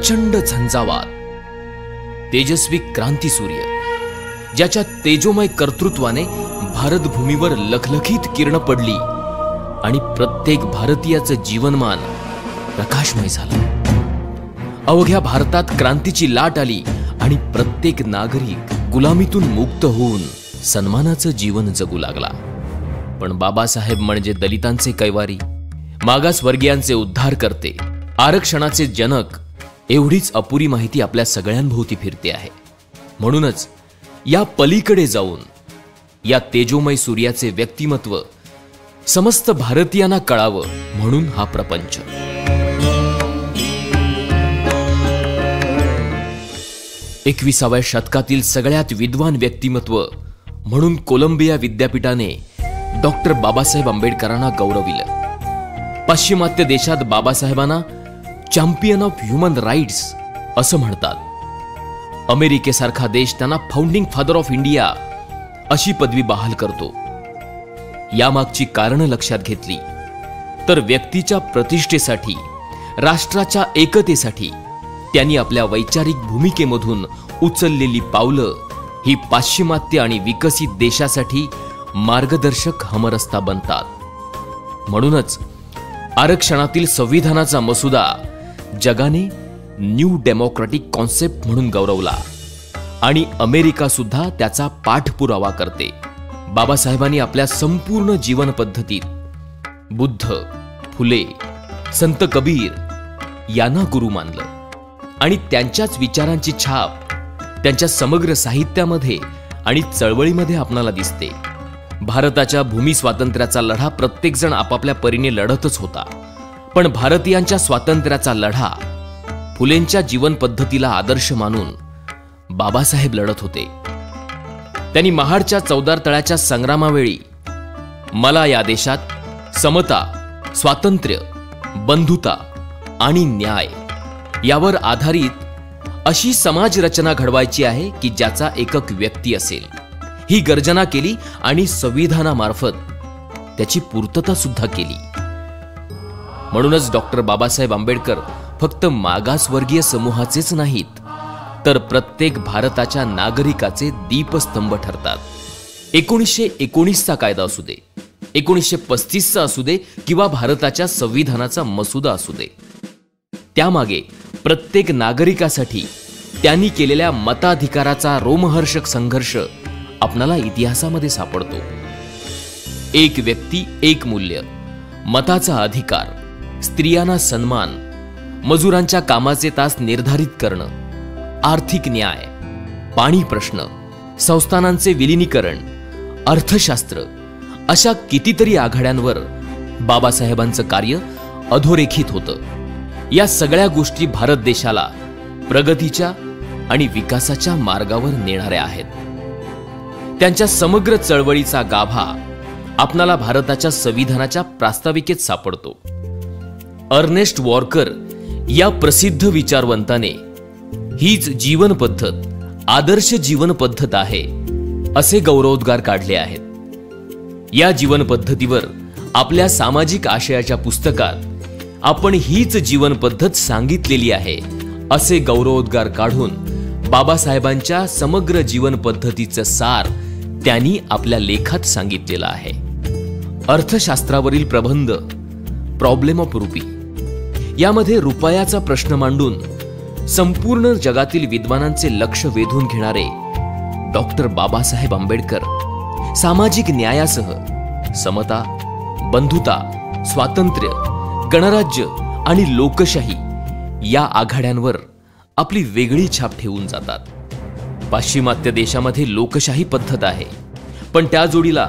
प्रचंड झंझावात, तेजस्वी क्रांतीसूर्य ज्याच्या तेजोमय कर्तृत्वाने भारतभूमीवर लखलखीत किरण पडली आणि प्रत्येक भारतीयाचं जीवनमान प्रकाशमय झालं। अवघ्या भारतात क्रांतीची लाट आली आणि प्रत्येक नागरिक गुलामीतून मुक्त होऊन सन्मानाचं जीवन जगू लागला। पण बाबासाहेब म्हणजे दलितांचे कैवारी, मागासवर्गीयांचे उद्धार करते, आरक्षणाचे जनक एवढीच अपुरी माहिती आपल्या सगळ्यांभोवती फिरते आहे। म्हणूनच या पलीकडे जाऊन या तेजोमय सूर्याचे व्यक्तिमत्व समस्त भारतीयांना कळावं म्हणून हा प्रपंच। एकविसाव्या शतकातील सगळ्यात विद्वान व्यक्तिमत्व म्हणून कोलंबिया विद्यापीठाने डॉक्टर बाबासाहेब आंबेडकरांना गौरविलं। पाश्चिमात्य देशात बाबासाहेबांना चॅम्पियन ऑफ ह्युमन राईट्स असं म्हणतात। अमेरिकेसारखा देश त्यांना फाउंडिंग फादर ऑफ इंडिया अशी पदवी बहाल करतो। यामागची कारणं लक्षात घेतली तर व्यक्तीच्या प्रतिष्ठेसाठी, राष्ट्राच्या एकतेसाठी त्यांनी आपल्या वैचारिक भूमिकेमधून उचललेली पावलं ही पाश्चिमात्य आणि विकसित देशासाठी मार्गदर्शक हमरस्ता बनतात। म्हणूनच आरक्षणातील संविधानाचा मसुदा जगाने न्यू डेमोक्रॅटिक कॉन्सेप्ट म्हणून गौरवला आणि अमेरिका सुद्धा त्याचा पाठपुरावा करते। बाबासाहेबांनी आपल्या संपूर्ण जीवन पद्धतीत बुद्ध, फुले, संत कबीर यांना गुरु मानलं आणि त्यांच्याच विचारांची छाप त्यांच्या समग्र साहित्यामध्ये आणि चळवळीमध्ये आपणाला दिसते। भारताच्या भूमी स्वातंत्र्याचा लढा प्रत्येक जण आपापल्या परीने लढतच होता, पण भारतीयांच्या स्वातंत्र्याचा लढा फुलेंच्या जीवन पद्धतीला आदर्श मानून बाबासाहेब लढत होते। त्यांनी महाडच्या चौदार तळ्याच्या संग्रामावेळी मला या देशात समता, स्वातंत्र्य, बंधुता आणि न्याय यावर आधारित अशी समाज रचना घडवायची आहे की ज्याचा एकक व्यक्ती असेल, ही गर्जना केली आणि संविधानामार्फत त्याची पूर्तता सुद्धा केली। म्हणूनच डॉक्टर बाबासाहेब आंबेडकर फक्त मागासवर्गीय समूहाचेच नाहीत तर प्रत्येक भारताच्या नागरिकाचे दीपस्तंभ ठरतात। 1919चा कायदा असू दे, 1935चा असू दे किंवा भारताच्या संविधानाचा मसुदा असू दे, त्यामागे प्रत्येक नागरिकासाठी त्यांनी केलेल्या मताधिकाराचा रोमहर्षक संघर्ष आपणाला इतिहासामध्ये सापडतो। एक व्यक्ती एक मूल्य, मताचा अधिकार, स्त्रियांना सन्मान, मजुरांच्या कामाचे तास निर्धारित करणं, आर्थिक न्याय, पाणी प्रश्न, संस्थानांचे विलीनीकरण, अर्थशास्त्र अशा कितीतरी आघाड्यांवर बाबासाहेबांचं कार्य अधोरेखित होतं। या सगळ्या गोष्टी भारत देशाला प्रगतीच्या आणि विकासाच्या मार्गावर नेणाऱ्या आहेत। त्यांच्या समग्र चळवळीचा गाभा आपणाला भारताच्या संविधानाच्या प्रास्ताविकेत सापडतो। अर्नेस्ट वॉर्कर या प्रसिद्ध विचारवंताने हीच जीवन पद्धत आदर्श जीवन पद्धत आहे असे गौरवोद्गार काढले आहेत। या जीवन पद्धतीवर आपल्या सामाजिक आशयाच्या पुस्तकात आपण हीच जीवन पद्धत सांगितलेली आहे असे गौरवोद्गार काढून बाबासाहेबांच्या समग्र जीवन पद्धतीचं सार त्यांनी आपल्या लेखात सांगितलेलं आहे। अर्थशास्त्रावरील प्रबंध प्रॉब्लेम ऑफ रुपी यामध्ये रुपयाचा प्रश्न मांडून संपूर्ण जगातील विद्वानांचे लक्ष वेधून घेणारे डॉक्टर बाबासाहेब आंबेडकर सामाजिक न्यायासह समता, बंधुता, स्वातंत्र्य, गणराज्य आणि लोकशाही या आघाड्यांवर आपली वेगळी छाप ठेवून जातात। पाश्चिमात्य देशामध्ये लोकशाही पद्धत आहे, पण त्या जोडीला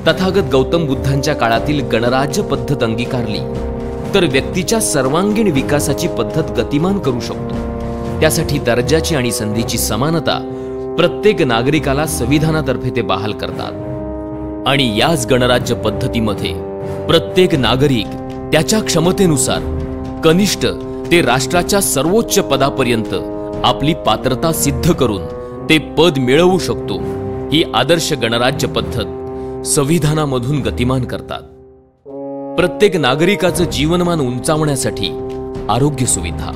तथागत गौतम बुद्धांच्या काळातील गणराज्य पद्धत अंगीकारली तर व्यक्तीच्या सर्वांगीण विकासाची पद्धत गतिमान करू शकतो। त्यासाठी दर्जाची आणि संधीची समानता प्रत्येक नागरिकाला संविधानातर्फे ते बहाल करतात आणि याच गणराज्य पद्धतीमध्ये प्रत्येक नागरिक त्याच्या क्षमतेनुसार कनिष्ठ ते राष्ट्राच्या सर्वोच्च पदापर्यंत आपली पात्रता सिद्ध करून ते पद मिळवू शकतो। ही आदर्श गणराज्य पद्धत संविधानामधून गतिमान करतात। प्रत्येक नागरिकाचं जीवनमान उंचावण्यासाठी आरोग्य सुविधा,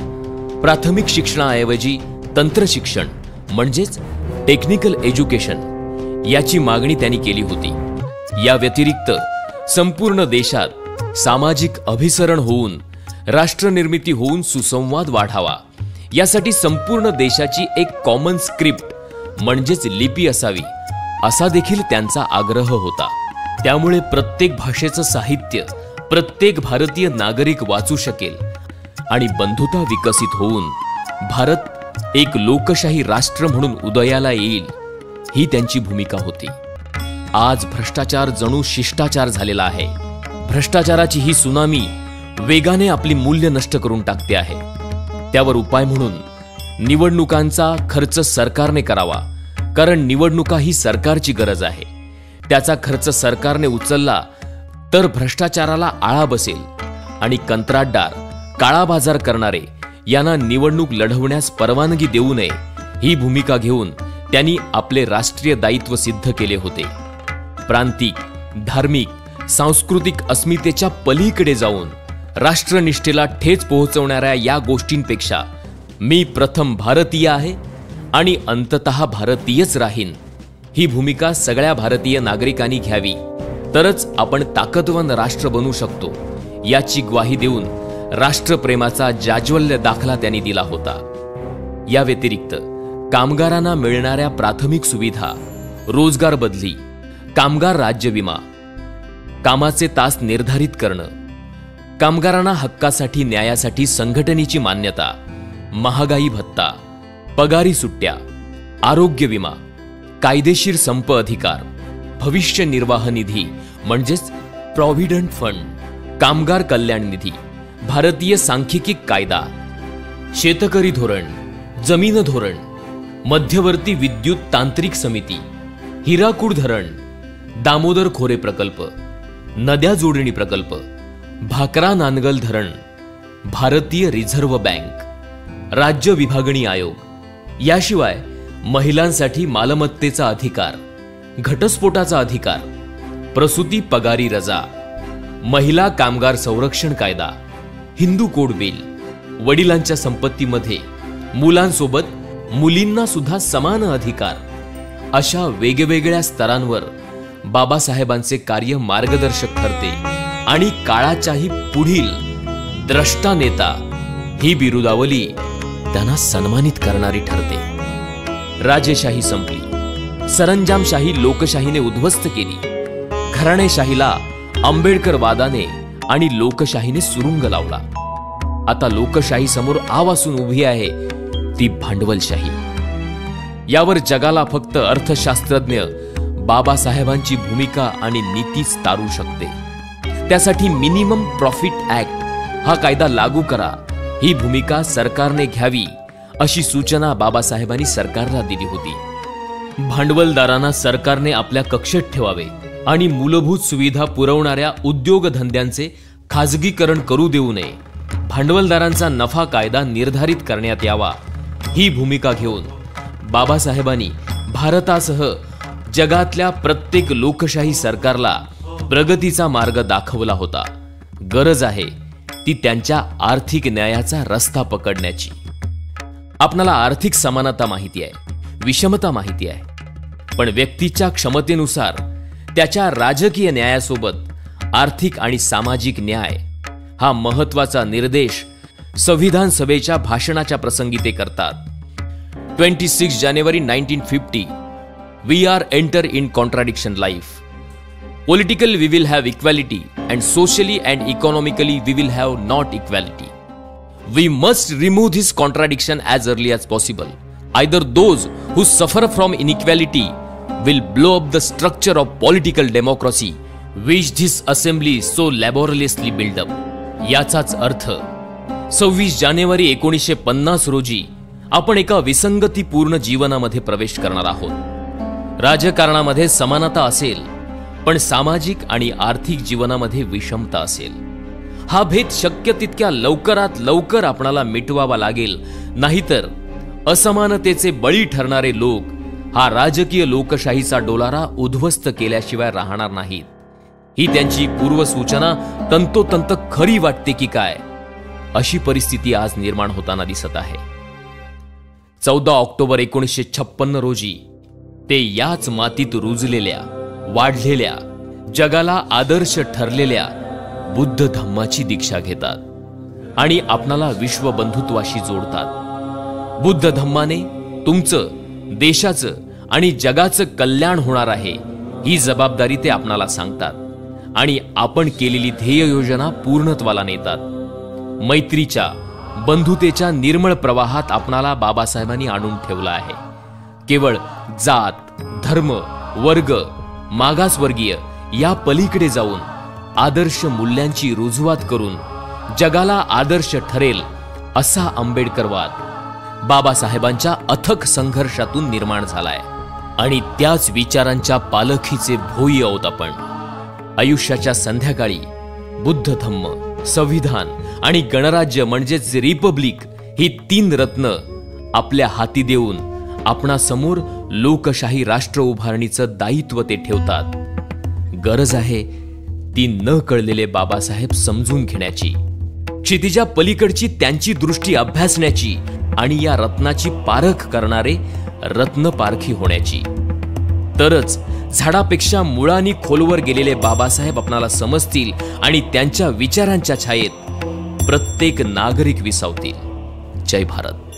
प्राथमिक शिक्षणाऐवजी तंत्र शिक्षण म्हणजेच टेक्निकल एज्युकेशन याची मागणी त्यांनी केली होती. या व्यतिरिक्त संपूर्ण देशात सामाजिक अभिसरण होऊन राष्ट्रनिर्मिती होऊन सुसंवाद वाढावा यासाठी संपूर्ण देशाची एक कॉमन स्क्रिप्ट म्हणजेच लिपी असावी असा देखील त्यांचा आग्रह होता. त्यामुळे प्रत्येक भाषेचं साहित्य प्रत्येक भारतीय नागरिक वाचू शकेल आणि बंधुता विकसित होऊन भारत एक लोकशाही राष्ट्र म्हणून उदयाला येईल ही त्यांची भूमिका होती. आज भ्रष्टाचार जणू शिष्टाचार झालेला आहे. भ्रष्टाचाराची ही सुनामी वेगाने आपली मूल्य नष्ट करून टाकते आहे. त्यावर उपाय म्हणून निवडणुकांचा खर्च सरकारने करावा, कारण निवडणुका ही सरकारची गरज आहे. त्याचा खर्च सरकारने उचलला तर भ्रष्टाचाराला आळा बसेल आणि कंत्राटदार, काळा बाजार करणारे यांना निवडणूक लढवण्यास परवानगी देऊ नये ही भूमिका घेऊन त्यांनी आपले राष्ट्रीय दायित्व सिद्ध केले होते. प्रांतिक, धार्मिक, सांस्कृतिक अस्मितेच्या पलीकडे जाऊन राष्ट्रनिष्ठेला ठेच पोहोचवणाऱ्या या गोष्टींपेक्षा मी प्रथम भारतीय आहे आणि अंततः भारतीयच राहीन ही भूमिका सगळ्या भारतीय नागरिकांनी घ्यावी, तरच आपण ताकदवान राष्ट्र बनू शकतो याची ग्वाही देऊन राष्ट्रप्रेमाचा जाज्वल्य दाखला त्यांनी दिला होता. या व्यतिरिक्त कामगारांना मिळणाऱ्या प्राथमिक सुविधा, रोजगार बदली, कामगार राज्य विमा, कामाचे तास निर्धारित करणं, कामगारांना हक्कासाठी न्यायासाठी संघटनेची मान्यता, महागाई भत्ता, पगारी सुट्ट्या, आरोग्य विमा, कायदेशीर संप अधिकार, भविष्य निर्वाह निधी म्हणजेच प्रॉव्हिडंट फंड, कामगार कल्याण निधी, भारतीय सांख्यिकी कायदा, शेतकरी धोरण, जमीन धोरण, मध्यवर्ती विद्युत तांत्रिक समिती, हिराकूड धरण, दामोदर खोरे प्रकल्प, नद्या जोडणी प्रकल्प, भाकरा नानगल धरण, भारतीय रिझर्व्ह बँक, राज्य विभागणी आयोग, याशिवाय महिलांसाठी मालमत्तेचा अधिकार, घटस्फोटाचा अधिकार, प्रसूती पगारी रजा, महिला कामगार संरक्षण कायदा, हिंदू कोड बिल, वडिलांच्या संपत्तीमध्ये मुलांसोबत मुलींना सुद्धा समान अधिकार, अशा वेगवेगळ्या स्तरांवर बाबासाहेबांचे कार्य मार्गदर्शक ठरते आणि काळाच्याही पुढील द्रष्टा नेता ही बिरुदावली त्यांना सन्मानित करणारी ठरते. राजेशाही संपली, सरंजामशाही लोकशाहीने उद्ध्वस्त केली, घराणेशाहीला आंबेडकरवादाने आणि लोकशाहीने सुरुंग लावला. आता लोकशाही समोर आवासून उभी आहे ती भांडवलशाही. यावर जगाला फक्त अर्थशास्त्रज्ञ बाबासाहेबांची भूमिका आणि नीतीच तारू शकते. त्यासाठी मिनिमम प्रॉफिट ऍक्ट हा कायदा लागू करा ही भूमिका सरकारने घ्यावी अशी सूचना बाबासाहेबांनी सरकारला दिली होती. भांडवलदारांना सरकारने आपल्या कक्षेत ठेवावे आणि मूलभूत सुविधा पुरवणाऱ्या उद्योगधंद्यांचे खाजगीकरण करू देऊ नये. भांडवलदारांचा नफा कायदा निर्धारित करण्यात यावा ही भूमिका घेऊन बाबासाहेबांनी भारतासह जगातल्या प्रत्येक लोकशाही सरकारला प्रगतीचा मार्ग दाखवला होता. गरज आहे ती त्यांच्या आर्थिक न्यायाचा रस्ता पकडण्याची. आपणाला आर्थिक समानता माहिती आहे, विषमता माहिती आहे, पण व्यक्तीच्या क्षमतेनुसार त्याच्या राजकीय न्यायासोबत आर्थिक आणि सामाजिक न्याय हा महत्वाचा निर्देश संविधान सभेच्या भाषणाच्या प्रसंगी ते करतात. 26 जानेवारी 1950 We are enter in contradiction life. Politically we will have equality and socially and economically we will have not equality. We must remove this contradiction as early as possible. Either those who suffer from inequality will blow up the structure of political democracy which this assembly so laboriously built up. याचाच अर्थ 26 जानेवारी 1950 रोजी आपण एका विसंगतीपूर्ण जीवनामध्ये प्रवेश करणार आहोत. राजकारणामध्ये समानता असेल पण सामाजिक आणि आर्थिक जीवनामध्ये विषमता असेल. हा भेद शक्य तितक्या लवकरात लवकर आपणाला मिटवावा लागेल, नाहीतर असमानतेचे बळी ठरणारे लोक हा राजकीय लोकशाहीचा डोलारा उद्ध्वस्त केल्याशिवाय राहणार नाहीत. ही त्यांची पूर्वसूचना तंतोतंत खरी वाटते की काय अशी परिस्थिती आज निर्माण होताना दिसत आहे. 14 ऑक्टोबर 1956 रोजी ते याच मातीत रुजलेल्या, वाढलेल्या, जगाला आदर्श ठरलेल्या बुद्ध धम्माची दीक्षा घेतात आणि आपणाला विश्वबंधुत्वाशी जोडतात. बुद्ध धम्माने तुमचं, देशाचं आणि जगाचं कल्याण होणार आहे ही जबाबदारी ते आपणाला सांगतात आणि आपण केलेली ध्येय योजना पूर्णत्वाला नेतात. मैत्रीच्या, बंधुतेच्या निर्मळ प्रवाहात आपणाला बाबासाहेबांनी आणून ठेवलं आहे. केवळ जात, धर्म, वर्ग, मागासवर्गीय या पलीकडे जाऊन आदर्श मूल्यांची रुजवात करून जगाला आदर्श ठरेल असा आंबेडकरवाद बाबासाहेबांच्या अथक संघर्षातून निर्माण झालाय आणि त्याच विचारांच्या पालखीचे भोई आहोत आपण. आयुष्याच्या संध्याकाळी बुद्ध धम्म, संविधान आणि गणराज्य म्हणजेच रिपब्लिक ही 3 रत्न आपल्या हाती देऊन आपणासमोर लोकशाही राष्ट्र उभारणीचं दायित्व ते ठेवतात. गरज आहे ती न कळलेले बाबासाहेब समजून घेण्याची, क्षितिजा पलीकडची त्यांची दृष्टी अभ्यासण्याची आणि या रत्नाची पारख करणारे रत्नपारखी होण्याची. तरच झाडापेक्षा मुळांनी खोलवर गेलेले बाबासाहेब आपणाला समजतील आणि त्यांच्या विचारांच्या छायेत प्रत्येक नागरिक विसावतील. जय भारत.